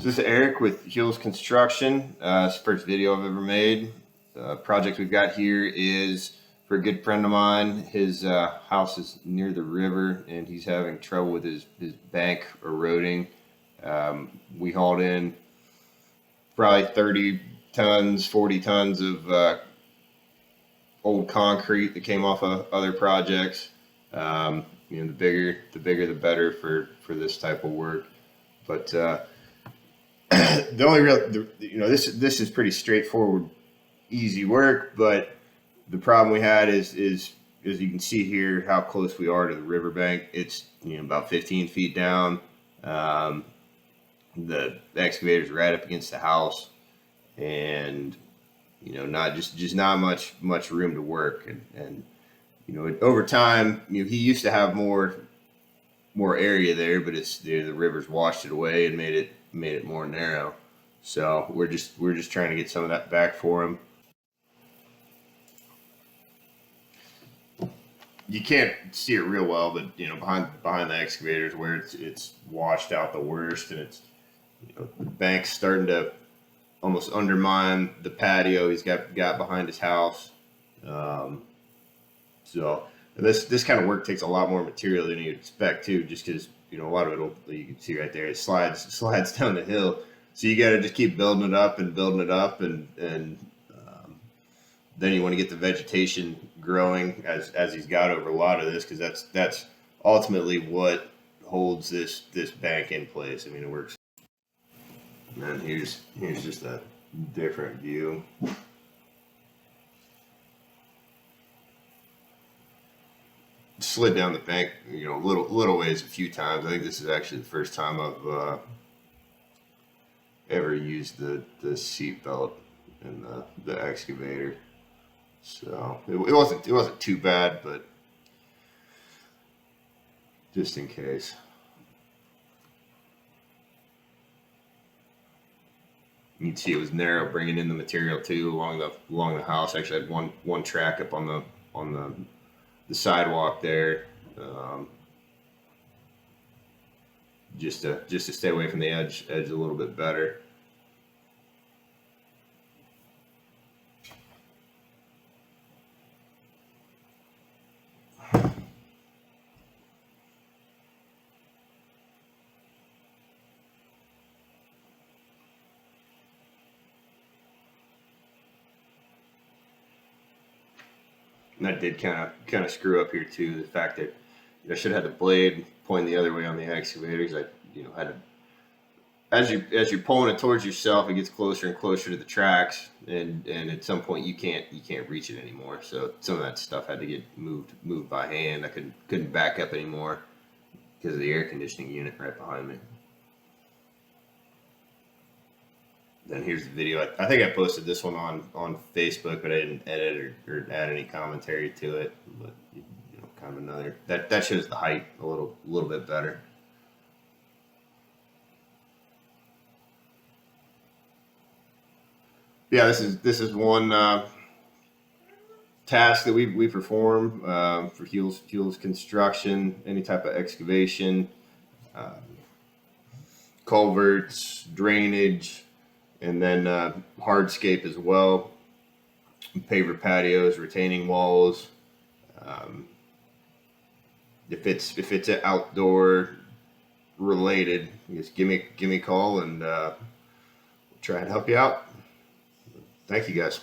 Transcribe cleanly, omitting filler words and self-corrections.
This is Eric with Hughes Construction. It's the first video I've ever made. The project we've got here is for a good friend of mine. His house is near the river and he's having trouble with his bank eroding. We hauled in probably 30 tons, 40 tons of old concrete that came off of other projects. The bigger the better for this type of work. But the only real, this is pretty straightforward, easy work. But the problem we had is as you can see here, how close we are to the riverbank. It's about 15 feet down. The excavator's right up against the house, and not just not much room to work. And over time, he used to have more area there, but it's the river's washed it away and made it more narrow. So we're just trying to get some of that back for him. You can't see it real well, but behind the excavator is where it's washed out the worst, and it's the bank's starting to almost undermine the patio he's got behind his house. So this kind of work takes a lot more material than you'd expect too, just because a lot of you can see right there, it slides down the hill. So you got to just keep building it up, and then you want to get the vegetation growing as he's got over a lot of this, because that's ultimately what holds this bank in place. I mean, it works. And here's just a different view. Slid down the bank, little ways a few times. I think this is actually the first time I've ever used the seat belt in the excavator. So it wasn't too bad, but just in case. You can see it was narrow bringing in the material too along the house. Actually, I had one track up on the sidewalk there, just to stay away from the edge a little bit better. And that did kind of screw up here too. The fact that I should have had the blade pointing the other way on the excavator, because I had to, as you're pulling it towards yourself, it gets closer and closer to the tracks, and at some point you can't reach it anymore. So some of that stuff had to get moved by hand. I couldn't back up anymore because of the air conditioning unit right behind me. Then here's the video. I think I posted this one on Facebook, but I didn't edit or add any commentary to it. But kind of another that shows the height a little bit better. Yeah, this is one task that we perform for Hughes Construction. Any type of excavation, culverts, drainage. And then hardscape as well, paver patios, retaining walls. If it's outdoor related, just give me a call, and we'll try and help you out. Thank you guys.